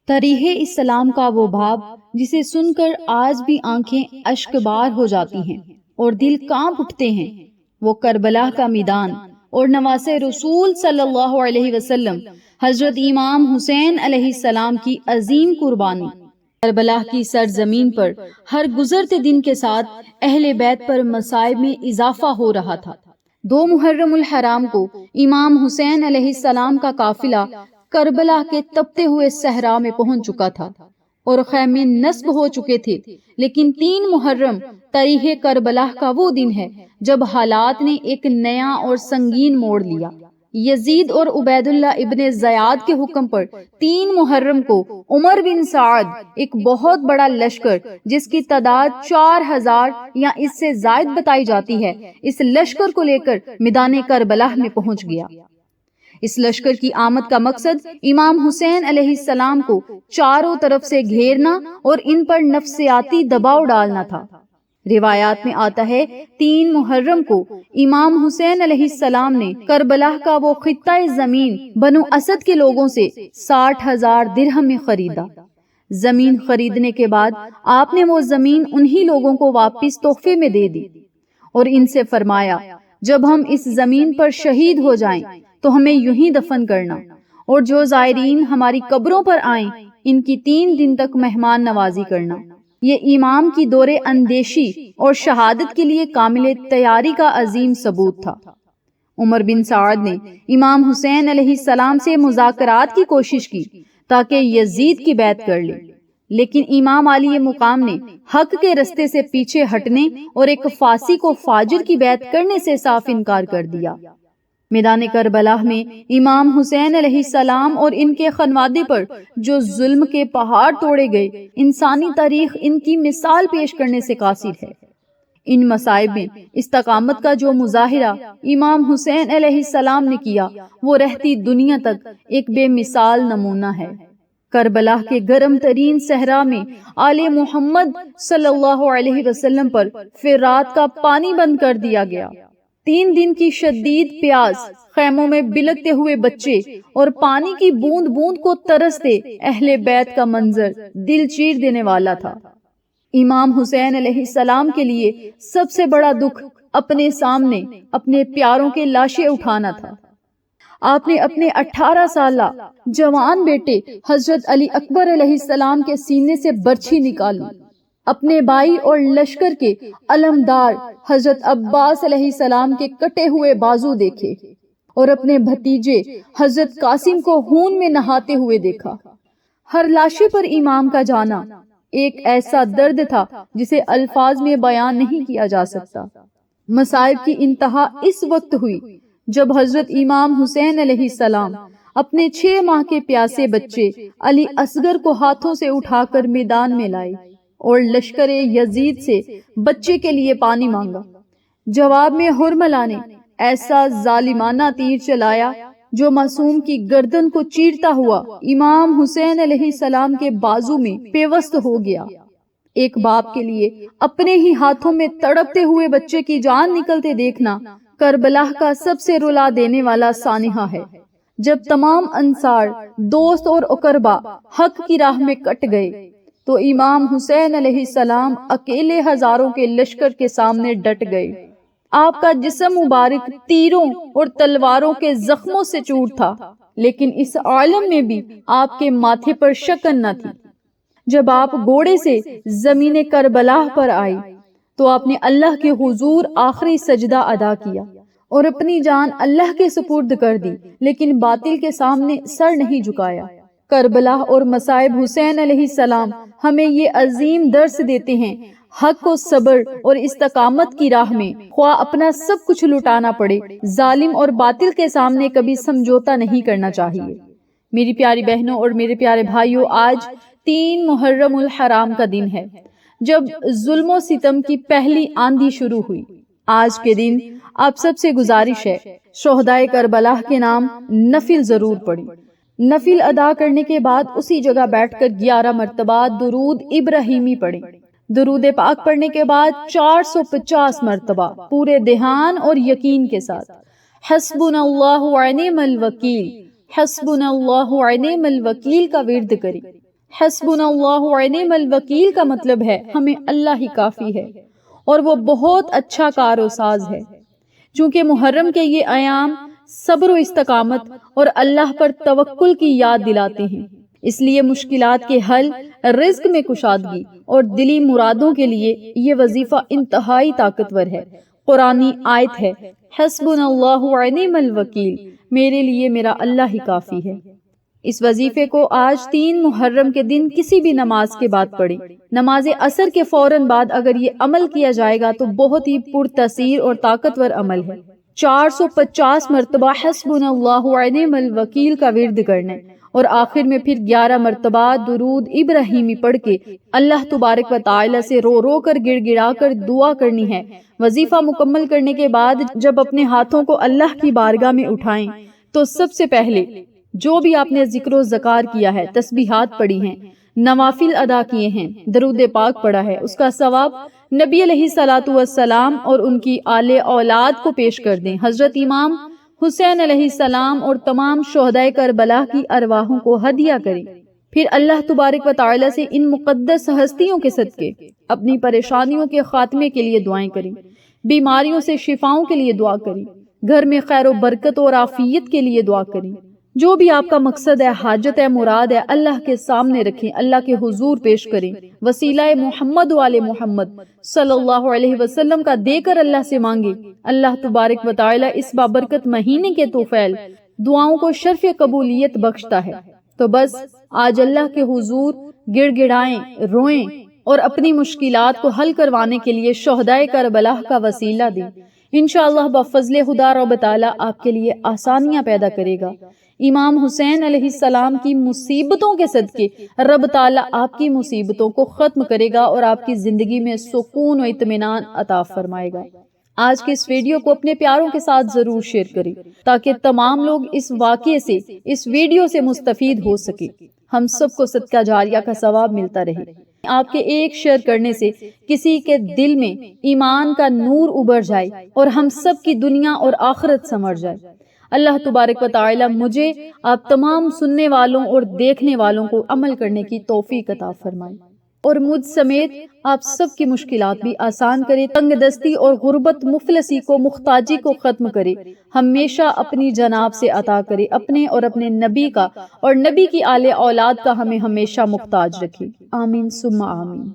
تاریخ اسلام کا وہ باب جسے سن کر آج بھی آنکھیں اشکبار ہو جاتی ہیں اور دل کانپ اٹھتے ہیں، وہ کربلا کا میدان اور نواسے رسول صلی اللہ علیہ وسلم حضرت امام حسین علیہ السلام کی عظیم قربانی۔ کربلا کی سرزمین پر ہر گزرتے دن کے ساتھ اہل بیت پر مصائب میں اضافہ ہو رہا تھا۔ 2 محرم الحرام کو امام حسین علیہ السلام کا قافلہ کربلا کے تپتے ہوئے صحرا میں پہنچ چکا تھا اور خیمے نصب ہو چکے تھے، لیکن 3 محرم تاریخ کربلا کا وہ دن ہے جب حالات نے ایک نیا اور سنگین موڑ لیا۔ یزید اور عبید اللہ ابن زیاد کے حکم پر 3 محرم کو عمر بن سعد ایک بہت بڑا لشکر جس کی تعداد 4000 یا اس سے زائد بتائی جاتی ہے، اس لشکر کو لے کر میدان کربلا میں پہنچ گیا۔ اس لشکر کی آمد کا مقصد امام حسین علیہ السلام کو چاروں طرف سے گھیرنا اور ان پر نفسیاتی دباؤ ڈالنا تھا۔ روایات میں آتا ہے 3 محرم کو امام حسین علیہ السلام نے کربلا کا وہ خطہ زمین بنو اسد کے لوگوں سے 60,000 درہم میں خریدا۔ زمین خریدنے کے بعد آپ نے وہ زمین انہی لوگوں کو واپس تحفے میں دے دی اور ان سے فرمایا، جب ہم اس زمین پر شہید ہو جائیں تو ہمیں یوں ہی دفن کرنا، اور جو زائرین ہماری قبروں پر آئیں ان کی 3 دن تک مہمان نوازی کرنا۔ یہ امام کی دور اندیشی اور شہادت کے لیے کامل تیاری کا عظیم ثبوت تھا۔ عمر بن سعد نے امام حسین علیہ السلام سے مذاکرات کی کوشش کی تاکہ یزید کی بیعت کر لے، لیکن امام علی مقام نے حق کے رستے سے پیچھے ہٹنے اور ایک فاسق کو فاجر کی بیعت کرنے سے صاف انکار کر دیا۔ میدان کربلا میں امام حسین علیہ السلام اور ان کے خانوادے پر جو ظلم کے پہاڑ توڑے گئے، انسانی تاریخ ان کی مثال پیش کرنے سے قاصر ہے۔ ان مصائب میں استقامت کا جو مظاہرہ امام حسین علیہ السلام نے کیا وہ رہتی دنیا تک ایک بے مثال نمونہ ہے۔ کربلا کے گرم ترین صحرا میں آل محمد صلی اللہ علیہ وسلم پر فرات کا پانی بند کر دیا گیا۔ 3 دن کی شدید پیاس، خیموں میں بلکتے ہوئے بچے اور پانی کی بوند بوند کو ترستے اہل بیت کا منظر دل چیر دینے والا تھا۔ امام حسین علیہ السلام کے لیے سب سے بڑا دکھ اپنے سامنے اپنے پیاروں کے لاشیں اٹھانا تھا۔ آپ نے اپنے 18 سالہ جوان بیٹے حضرت علی اکبر علیہ السلام کے سینے سے برچھی نکالی، اپنے بھائی اور لشکر کے علمدار حضرت عباس علیہ السلام کے کٹے ہوئے بازو دیکھے اور اپنے بھتیجے حضرت قاسم کو خون میں نہاتے ہوئے دیکھا۔ ہر لاشے پر امام کا جانا ایک ایسا درد تھا جسے الفاظ میں بیان نہیں کیا جا سکتا۔ مصائب کی انتہا اس وقت ہوئی جب حضرت امام حسین علیہ السلام اپنے 6 ماہ کے پیاسے بچے علی اصغر کو ہاتھوں سے اٹھا کر میدان میں لائے اور لشکر یزید سے بچے کے لیے پانی مانگا۔ جواب میں حرملہ نے ایسا ظالمانہ تیر چلایا جو معصوم کی گردن کو چیرتا ہوا امام حسین علیہ السلام کے بازو میں پیوست ہو گیا۔ ایک باپ کے لیے اپنے ہی ہاتھوں میں تڑپتے ہوئے بچے کی جان نکلتے دیکھنا کربلا کا سب سے رلا دینے والا سانحہ ہے۔ جب تمام انصار، دوست اور اقربا حق کی راہ میں کٹ گئے تو امام حسین علیہ السلام اکیلے ہزاروں کے لشکر کے سامنے ڈٹ گئے۔ آپ کا جسم مبارک تیروں اور تلواروں کے زخموں سے چور تھا، لیکن اس عالم میں بھی آپ کے ماتھے پر شکن نہ تھی۔ جب آپ گھوڑے سے زمین کربلا پر آئے تو آپ نے اللہ کے حضور آخری سجدہ ادا کیا اور اپنی جان اللہ کے سپرد کر دی، لیکن باطل کے سامنے سر نہیں جھکایا۔ کربلا اور مصائب حسین علیہ السلام ہمیں یہ عظیم درس دیتے ہیں، حق و صبر اور استقامت کی راہ میں خواہ اپنا سب کچھ لٹانا پڑے، ظالم اور باطل کے سامنے کبھی سمجھوتا نہیں کرنا چاہیے۔ میری پیاری بہنوں اور میرے پیارے بھائیوں، آج 3 محرم الحرام کا دن ہے جب ظلم و ستم کی پہلی آندھی شروع ہوئی۔ آج کے دن آپ سب سے گزارش ہے، شہدائے کربلا کے نام نفل ضرور پڑھیں۔ نفل ادا کرنے کے بعد اسی جگہ بیٹھ کر 11 مرتبہ درود ابراہیمی پڑھیں۔ درود پاک پڑھنے کے بعد 450 مرتبہ پورے دھیان اور یقین کے ساتھ حسبنا اللہ ونعم الوکیل، حسبنا اللہ ونعم الوکیل کا ورد کریں۔ حسبنا اللہ و نعم الوکیل کا مطلب ہے ہمیں اللہ ہی کافی ہے اور وہ بہت اچھا کار و ساز ہے۔ چونکہ محرم کے یہ ایام صبر و استقامت اور اللہ پر توکل کی یاد دلاتے ہیں، اس لیے مشکلات کے حل، رزق میں کشادگی اور دلی مرادوں کے لیے یہ وظیفہ انتہائی طاقتور ہے۔ قرآنی آیت ہے، حسبنا اللہ و نعم الوکیل، میرے لیے میرا اللہ ہی کافی ہے۔ اس وظیفے کو آج 3 محرم کے دن کسی بھی نماز کے بعد پڑھیں۔ نماز عصر کے فوراً بعد اگر یہ عمل کیا جائے گا تو بہت ہی پرتاثیر اور طاقتور عمل ہے۔ 450 مرتبہ حسبنا اللہ و نعم الوکیل کا ورد کرنا اور آخر میں پھر 11 مرتبہ درود ابراہیمی پڑھ کے اللہ تبارک و تعالی سے رو رو کر گڑ گڑا کر دعا کرنی ہے۔ وظیفہ مکمل کرنے کے بعد جب اپنے ہاتھوں کو اللہ کی بارگاہ میں اٹھائیں تو سب سے پہلے جو بھی آپ نے ذکر و ذکار کیا ہے، تسبیحات پڑھی ہیں، نوافل ادا کیے ہیں، درود پاک پڑھا ہے، اس کا ثواب نبی علیہ الصلوۃ والسلام اور ان کی آل اولاد کو پیش کر دیں۔ حضرت امام حسین علیہ السلام اور تمام شہدائے کربلا کی ارواحوں کو ہدیہ کریں۔ پھر اللہ تبارک و تعالی سے ان مقدس ہستیوں کے صدقے اپنی پریشانیوں کے خاتمے کے لیے دعائیں کریں، بیماریوں سے شفاؤں کے لیے دعا کریں، گھر میں خیر و برکت اور عافیت کے لیے دعا کریں۔ جو بھی آپ کا مقصد ہے، حاجت ہے، مراد ہے، اللہ کے سامنے رکھیں، اللہ کے حضور پیش کریں، وسیلہ محمد و آل محمد صلی اللہ علیہ وسلم کا دے کر اللہ سے مانگیں۔ اللہ تبارک و تعالی اس بابرکت مہینے کے طوفیل دعاؤں کو شرف قبولیت بخشتا ہے۔ تو بس آج اللہ کے حضور گڑ گڑائیں، روئیں اور اپنی مشکلات کو حل کروانے کے لیے شہدائے کربلا کا وسیلہ دیں۔ انشاءاللہ بفضل خدا رب تعالی آپ کے لیے آسانیاں پیدا کرے گا۔ امام حسین علیہ السلام کی مصیبتوں کے صدقے رب تعالی آپ کی مصیبتوں کو ختم کرے گا اور آپ کی زندگی میں سکون و اطمینان عطا فرمائے گا۔ آج کے اس ویڈیو کو اپنے پیاروں کے ساتھ ضرور شیئر کریں تاکہ تمام لوگ اس واقعے سے، اس ویڈیو سے مستفید ہو سکے، ہم سب کو صدقہ جاریہ کا ثواب ملتا رہے۔ آپ کے ایک شیئر کرنے سے کسی کے دل میں ایمان کا نور ابھر جائے اور ہم سب کی دنیا اور آخرت سنور جائے۔ اللہ تبارک و تعالی مجھے، آپ تمام سننے والوں اور دیکھنے والوں کو عمل کرنے کی توفیق عطا فرمائے اور مجھ سمیت آپ سب کی مشکلات بھی آسان کرے، تنگ دستی اور غربت مفلسی کو، محتاجی کو ختم کرے، ہمیشہ اپنی جناب سے عطا کرے، اپنے اور اپنے نبی کا اور نبی کی آل اولاد کا ہمیں ہمیشہ محتاج رکھے۔ آمین ثم آمین۔